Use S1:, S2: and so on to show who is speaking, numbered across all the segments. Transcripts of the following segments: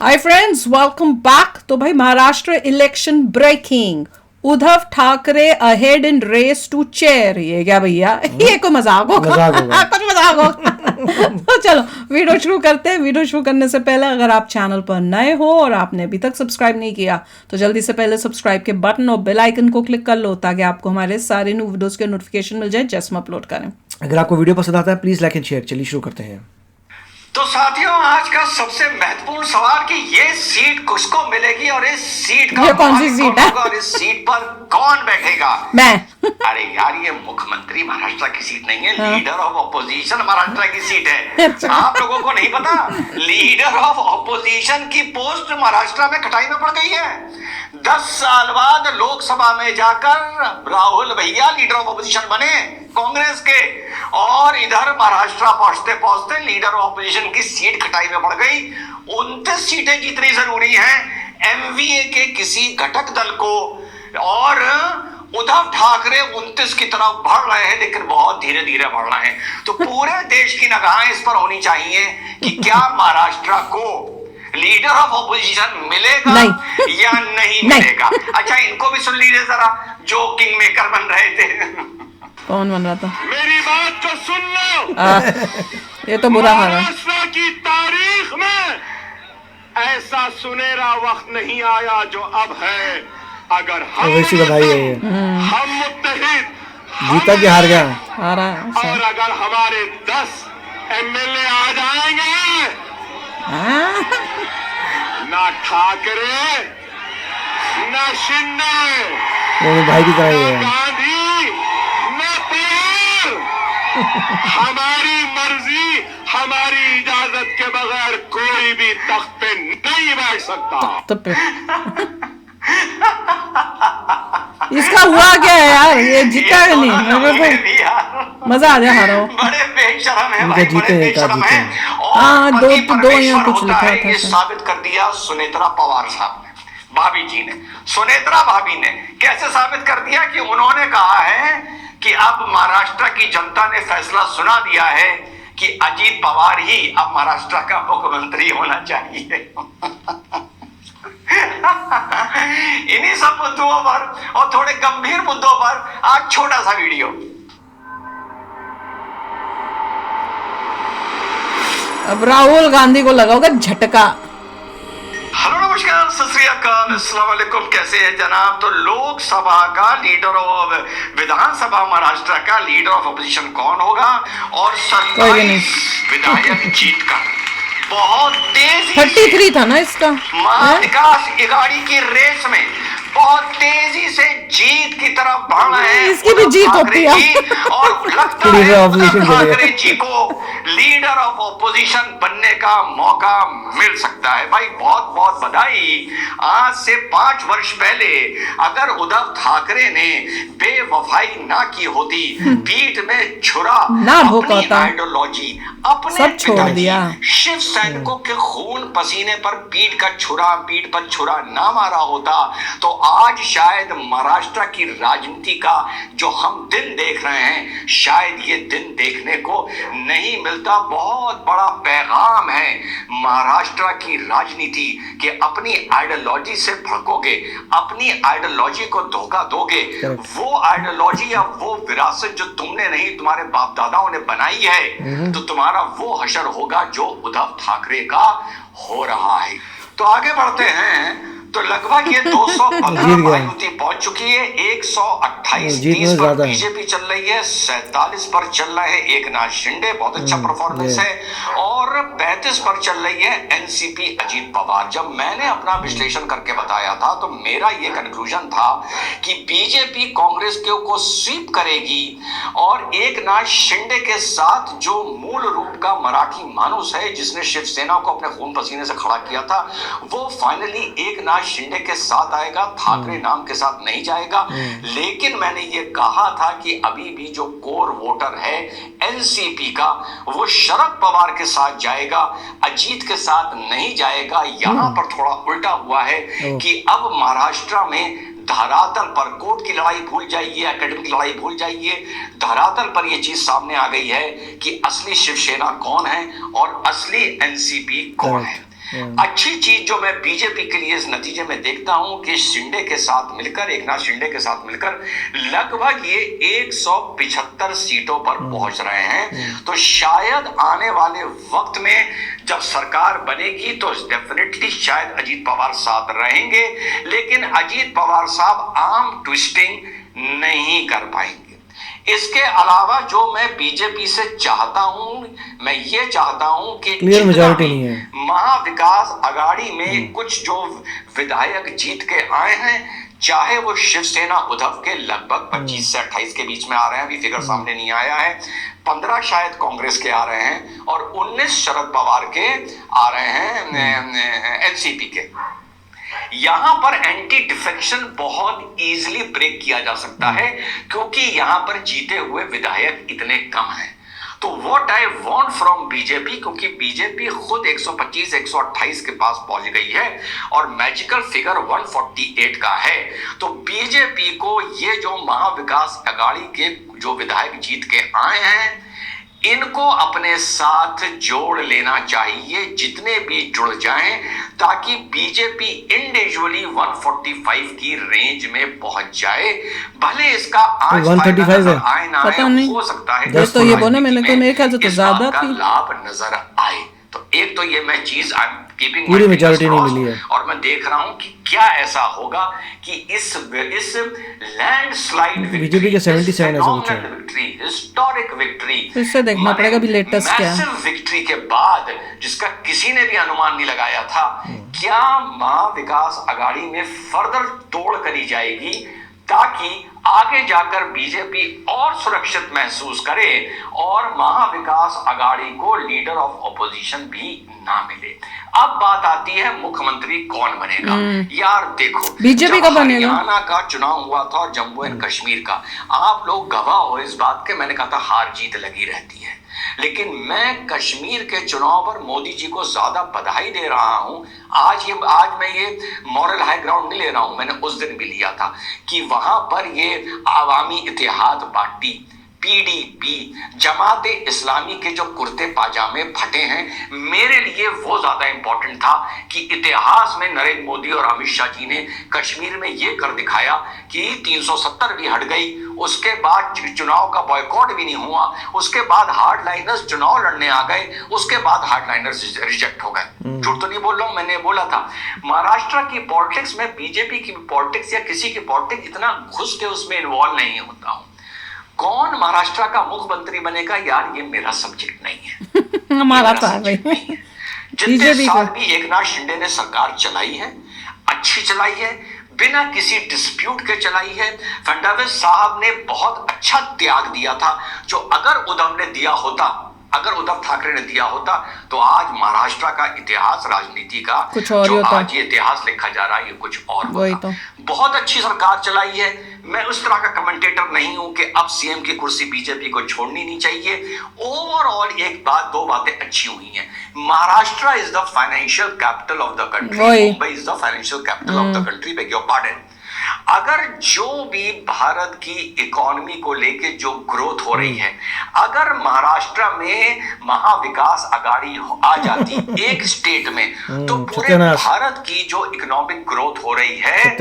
S1: Hi friends, welcome back. तो भाई Maharashtra election breaking, Uddhav Thackeray ahead in race to chair. ये क्या भैया, ये कोई मजाक होगा? कुछ मजाक होगा। तो चलो वीडियो शुरू करते हैं। वीडियो शुरू करने से पहले अगर आप चैनल पर नए हो और आपने अभी तक सब्सक्राइब नहीं किया तो जल्दी से पहले सब्सक्राइब के बटन और बेल आइकन को क्लिक कर लो ताकि आपको हमारे सारे न्यू वीडियोस के नोटिफिकेशन मिल जाए जैसे हम अपलोड करें।
S2: अगर आपको वीडियो पसंद आता है प्लीज लाइक एंड शेयर। चलिए शुरू करते हैं।
S3: तो साथियों, आज का सबसे महत्वपूर्ण सवाल कि ये सीट किसको मिलेगी और इस सीट का
S1: ये कौन सी सीट है
S3: और इस सीट पर कौन बैठेगा?
S1: मैं।
S3: अरे यार, ये मुख्यमंत्री महाराष्ट्र की सीट नहीं है, लीडर ऑफ ऑपोजिशन महाराष्ट्र की सीट है। आप लोगों को नहीं पता, लीडर ऑफ ऑपोजिशन की पोस्ट महाराष्ट्र में कटाई में पड़ गई है। 10 साल बाद लोकसभा में जाकर राहुल भैया लीडर ऑफ ऑपोजिशन बने कांग्रेस के, और इधर महाराष्ट्र पहुंचते पहुंचते लीडर ऑफ ऑपोजिशन की सीट खटाई में पड़ गई। 29 सीटें जितनी जरूरी हैं एमवीए के किसी घटक दल को, और उद्धव ठाकरे 29 की तरफ बढ़ रहे हैं, लेकिन बहुत धीरे धीरे बढ़ रहे हैं। तो पूरे देश की निगाहें इस पर होनी चाहिए कि क्या महाराष्ट्र को लीडर ऑफ ऑपोजिशन मिलेगा या नहीं मिलेगा। अच्छा, इनको भी सुन लीजिए जरा, जो किंग मेकर बन रहे थे।
S1: कौन बन रहा था?
S4: मेरी बात को सुन लो।
S1: ये तो बुरा हाल है।
S4: महाराष्ट्र की तारीख में ऐसा सुनहरा वक्त नहीं आया जो अब है। अगर हम मुत्तहिद
S2: जीता कि हार गया?
S1: हारा है।
S4: और अगर हमारे 10 एमएलए आ जाएंगे, ना ठाकरे, ना शिंदे,
S2: भाई की तरह है।
S4: गांधी, ना पवार, हमारी मर्जी, हमारी इजाजत के बगैर कोई भी तख्त पे नहीं बैठ सकता।
S1: इसका हुआ क्या है यार? ये जीता है नहीं? मेरे को मजा आ जाए हारा हो।
S3: बड़े बेशरम है भाई, बड़े बेशरम है।
S1: हाँ, दो यहाँ कुछ लिखा था।
S3: ये साबित कर दिया सुनेत्रा पवार साहब ने, भाभी जी ने, सुनेत्रा भाभी ने। कैसे साबित कर दिया? कि उन्होंने कहा है कि अब महाराष्ट्र की जनता ने फैसला सुना दिया है कि अजीत पवार ही अब महाराष्ट्र का मुख्यमंत्री होना चाहिए। इन्हीं सब मुद्दों पर और थोड़े गंभीर मुद्दों पर आज छोटा सा वीडियो।
S1: अब राहुल गांधी को लगा होगा झटका।
S3: हेलो, नमस्कार, सत श्री अकाल, अस्सलाम वालेकुम। कैसे हैं जनाब? तो लोकसभा का लीडर ऑफ, विधानसभा महाराष्ट्र का लीडर ऑफ ऑपोजिशन कौन होगा? और 27 विधायक जीत कर बहुत तेजी
S1: 33 था ना इसका,
S3: विकास इगाड़ी की रेस में बहुत तेजी से जीत की तरफ बढ़ रहे हैं।
S1: इसकी भी जीत होती है
S3: और लगता है उद्धव ठाकरे जी को लीडर ऑफ ऑपोजिशन बनने का मौका मिल सकता है। भाई बहुत बहुत बधाई। आज से 5 वर्ष पहले अगर उद्धव ठाकरे ने बेवफाई ना की होती, पीठ में छुरा अपनी आइडियोलॉजी, अपने पिताजी शिव सैनिकों के खून पसीने पर पीठ पर छुरा ना मारा होता, तो आज शायद महाराष्ट्र की राजनीति का जो हम दिन देख रहे हैं, शायद ये दिन देखने को नहीं मिलता। बहुत बड़ा पैगाम है महाराष्ट्र की राजनीति कि अपनी आइडियोलॉजी से भड़कोगे, अपनी आइडियोलॉजी को धोखा दोगे, वो आइडियोलॉजी या वो विरासत जो तुमने नहीं, तुम्हारे बाप दादाओं ने बनाई है, तो तुम्हारा वो हशर होगा जो उद्धव ठाकरे का हो रहा है। तो आगे बढ़ते हैं। तो लगभग ये 215 महायुति पहुंच चुकी है। 128 30 पर बीजेपी चल रही है, 47 पर चल रहे हैं एकनाथ शिंदे, बहुत अच्छा परफॉर्मेंस है, और 35 पर चल रही है एनसीपी अजीत पवार। जब मैंने अपना विश्लेषण करके बताया था तो मेरा ये कंक्लूजन था कि बीजेपी कांग्रेस को स्वीप करेगी, और एकनाथ शिंदे के साथ जो मूल रूप का मराठी मानुस है जिसने शिवसेना को अपने खून पसीने से खड़ा किया था, वो फाइनली एकनाथ शिंदे के साथ आएगा, ठाकरे नाम के साथ नहीं जाएगा। लेकिन मैंने ये कहा था कि अभी भी जो कोर वोटर है एनसीपी का, वो शरद पवार के साथ जाएगा, अजीत के साथ नहीं जाएगा। यहां पर थोड़ा उल्टा हुआ है कि अब महाराष्ट्र में धरातल पर, कोर्ट की लड़ाई भूल जाइए, एकेडमिक लड़ाई भूल जाइए, धरातल पर यह चीज सामने आ गई है कि असली शिवसेना कौन है और असली एनसीपी कौन है। अच्छी चीज जो मैं बीजेपी के लिए इस नतीजे में देखता हूं कि शिंदे के साथ मिलकर, एकनाथ शिंदे के साथ मिलकर लगभग ये 175 सीटों पर पहुंच रहे हैं। तो शायद आने वाले वक्त में जब सरकार बनेगी तो डेफिनेटली शायद अजीत पवार साथ रहेंगे, लेकिन अजीत पवार साहब आर्म ट्विस्टिंग नहीं कर पाएंगे। इसके अलावा जो मैं बीजेपी से चाहता हूं, मैं ये चाहता हूं कि
S2: क्लियर मेजॉरिटी नहीं है।
S3: महाविकास आघाड़ी में कुछ जो विधायक जीत के आए हैं, चाहे वो शिवसेना उद्धव के लगभग 25 से 28 के बीच में आ रहे हैं, अभी फिगर सामने नहीं आया है, 15 शायद कांग्रेस के आ रहे हैं और 19 शरद पवार के आ रहे हैं एनसीपी के। यहां पर एंटी डिफेक्शन बहुत इजीली ब्रेक किया जा सकता है क्योंकि यहां पर जीते हुए विधायक इतने कम हैं। तो what I want from BJP, क्योंकि बीजेपी खुद 125 128 के पास पहुंच गई है और मैजिकल फिगर 148 का है, तो बीजेपी को ये जो महाविकास आघाड़ी के जो विधायक जीत के आए हैं इनको अपने साथ जोड़ लेना चाहिए, जितने भी जुड़ जाएं, ताकि बीजेपी इंडिविजुअली 145 की रेंज में पहुंच जाए। भले इसका आज
S2: 135 है,
S3: आए ना
S1: पता
S3: आए,
S1: नहीं।
S3: हो सकता है
S1: ये तो ये बोला मैंने तो मेरे ख्याल से तो
S3: इस बात
S1: ज्यादा
S3: का
S1: थी।
S3: लाभ नजर आए। तो एक तो ये मैं चीज आई एम कीपिंग
S2: पूरी मेजॉरिटी नहीं मिली है
S3: और मैं देख रहा हूं कि क्या ऐसा होगा कि इस लैंडस्लाइड
S2: बीजेपी के 77 ऐसा कुछ है।
S3: विक्ट्री, हिस्टोरिक विक्ट्री,
S1: फिर से देखना पड़ेगा अभी लेटेस्ट क्या है।
S3: मैसिव विक्ट्री के बाद जिसका किसी ने भी अनुमान नहीं लगाया था, क्या महाविकास आघाड़ी में फर्दर तोड़ करी जाएगी ताकि आगे जाकर बीजेपी और सुरक्षित महसूस करे और महाविकास आघाड़ी को लीडर ऑफ ऑपोजिशन भी ना मिले। अब बात आती है मुख्यमंत्री कौन बनेगा। यार देखो,
S1: बीजेपी का बनेगा।
S3: हरियाणा का चुनाव हुआ था और जम्मू एंड कश्मीर का, आप लोग गवाह हो इस बात के, मैंने कहा था हार जीत लगी रहती है, लेकिन मैं कश्मीर के चुनाव पर मोदी जी को ज्यादा बधाई दे रहा हूं। आज मैं ये मॉरल हाई ग्राउंड नहीं ले रहा हूं, मैंने उस दिन भी लिया था कि वहां पर ये आवामी इत्तेहाद पार्टी पीडीपी जमात इस्लामी के जो कुर्ते पाजामे फटे हैं, मेरे लिए वो ज्यादा इंपॉर्टेंट था कि इतिहास में नरेंद्र मोदी और अमित शाह जी ने कश्मीर में ये कर दिखाया कि 370 भी हट गई, उसके बाद चुनाव का बॉयकॉट भी नहीं हुआ, उसके बाद हार्डलाइनर्स चुनाव लड़ने आ गए, उसके बाद हार्डलाइनर्स रिजेक्ट हो गए। झूठ तो नहीं बोल रहा हूं, मैंने बोला था महाराष्ट्र की पॉलिटिक्स में, बीजेपी की पॉलिटिक्स या किसी की पॉलिटिक्स इतना घुस के उसमें इन्वॉल्व नहीं होता हूं। कौन महाराष्ट्र का मुख्यमंत्री बनेगा यार, ये मेरा सब्जेक्ट नहीं है।
S1: हमारा था भाई।
S3: जितने साल भी एकनाथ शिंदे ने सरकार चलाई है, अच्छी चलाई है, बिना किसी डिस्प्यूट के चलाई है। फडणवीस साहब ने बहुत अच्छा त्याग दिया था, जो अगर उद्धव ने दिया होता, अगर उद्धव ठाकरे ने दिया होता तो आज महाराष्ट्र का इतिहास, राजनीति का
S1: कुछ और
S3: जो
S1: होता।
S3: आज ये इतिहास लिखा जा रहा है ये कुछ और
S1: वही
S3: होता।
S1: तो।
S3: बहुत अच्छी सरकार चलाई है। मैं उस तरह का कमेंटेटर नहीं हूं कि अब सीएम की कुर्सी बीजेपी को छोड़नी नहीं चाहिए। ओवरऑल एक बात, दो बातें अच्छी हुई हैं। Maharashtra is the financial capital of the country, Mumbai is the financial capital of the country, bag your pardon. अगर जो भी भारत की इकोनॉमी को लेके जो ग्रोथ हो रही है, अगर महाराष्ट्र में महाविकास आघाड़ी आ जाती एक स्टेट में, तो पूरे भारत की जो इकोनॉमिक ग्रोथ हो रही है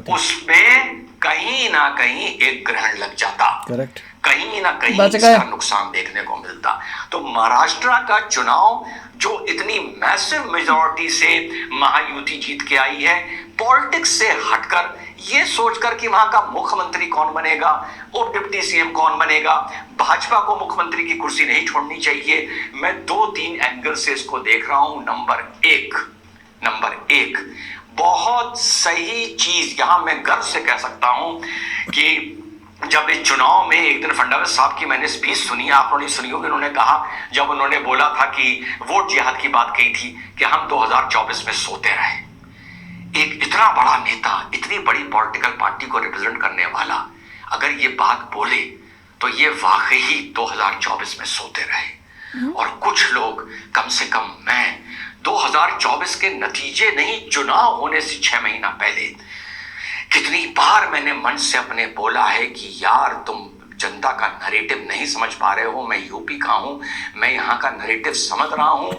S3: उसमें कहीं ना कहीं एक ग्रहण लग जाता,
S2: करेक्ट,
S3: कहीं ना कहीं इसका नुकसान देखने को मिलता। तो महाराष्ट्र का चुनाव जो इतनी मैसिव मेजॉरिटी से महायुति जीत के आई है, पॉलिटिक्स से हटकर ये सोचकर कि वहां का मुख्यमंत्री कौन बनेगा, उप डिप्टी सीएम कौन बनेगा, भाजपा को मुख्यमंत्री की कुर्सी नहीं छोड़नी चाहिए। मैं 2-3 एंगल से इसको देख रहा हूं। नंबर एक बहुत सही चीज यहां मैं गर्व से कह सकता हूं कि जब इस चुनाव में एक दिन फडणवीस साहब की मैंने स्पीच सुनी, आप लोगों ने सुनी होगी, उन्होंने कहा, जब उन्होंने बोला था कि वोट जिहाद की बात कही थी कि हम 2024 में सोते रहे। एक इतना बड़ा नेता, इतनी बड़ी पॉलिटिकल पार्टी को रिप्रेजेंट करने वाला अगर ये बात बोले तो ये वाकई ही 2024 में सोते रहे। और कुछ लोग, कम से कम मैं, 2024 के नतीजे नहीं, चुनाव होने से 6 महीना पहले कितनी बार मैंने मन से अपने बोला है कि यार तुम जनता का नरेटिव नहीं समझ पा रहे हो। मैं यूपी का हूं, मैं यहाँ का नरेटिव समझ रहा हूं।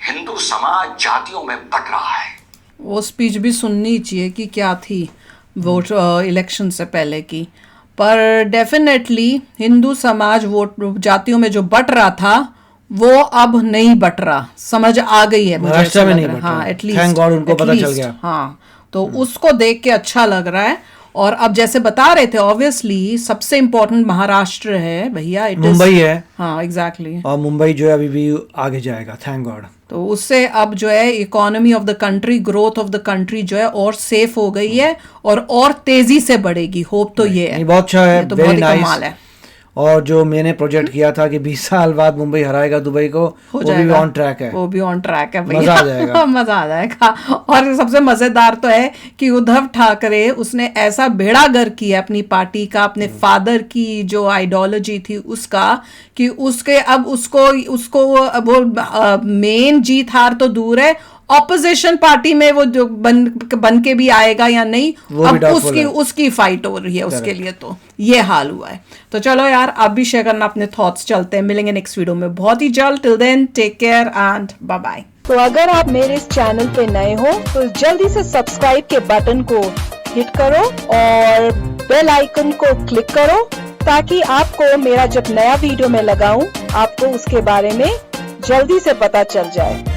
S3: हिंदू समाज जातियों में बट रहा है।
S1: वो स्पीच भी सुननी चाहिए कि क्या थी वोट इलेक्शन से पहले की, पर डेफिनेटली हिंदू समाज वोट जातियों में जो बट रहा था वो अब नहीं बट रहा, समझ आ गई है मुझे।
S2: महाराष्ट्र में नहीं बट रहा।
S1: हाँ, एटलीस्ट
S2: थैंक गॉड उनको पता चल गया।
S1: हाँ, तो उसको देख के अच्छा लग रहा है। और अब जैसे बता रहे थे, ऑब्वियसली सबसे इम्पोर्टेंट महाराष्ट्र है भैया,
S2: मुंबई है।
S1: हाँ, एग्जैक्टली।
S2: और मुंबई जो है अभी भी आगे जाएगा, थैंक गॉड।
S1: तो उससे अब जो है economy of the country, growth of the country जो है और सेफ हो गई है और तेजी से बढ़ेगी। होप तो ये है।
S2: बहुत अच्छा है,
S1: तो बहुत ही कमाल है।
S2: और जो मैंने प्रोजेक्ट किया था कि 20 साल बाद मुंबई हराएगा दुबई को, वो भी ऑन ट्रैक है।
S1: वो भी ऑन ट्रैक है भैया,
S2: मजा आ जाएगा।
S1: मजा आ जाएगा। और सबसे मजेदार तो है कि उद्धव ठाकरे उसने ऐसा बेड़ागर किया अपनी पार्टी का, अपने फादर की जो आइडियोलॉजी थी उसका, कि उसके अब उसको वो मेन जीत हार तो दूर है, ऑपोजिशन पार्टी में वो जो बन के भी आएगा या नहीं, अब उसकी फाइट हो रही है उसके लिए। तो ये हाल हुआ है। तो चलो यार, आप भी शेयर करना अपने थॉट्स। चलते हैं, मिलेंगे नेक्स्ट वीडियो में बहुत ही जल्द। Till then take care and bye bye.
S5: तो अगर आप मेरे इस चैनल पे नए हो तो जल्दी से सब्सक्राइब के बटन को हिट करो और बेल आइकन को क्लिक करो, ताकि आपको मेरा जब नया वीडियो मैं लगाऊं आपको उसके बारे में जल्दी से पता चल जाए।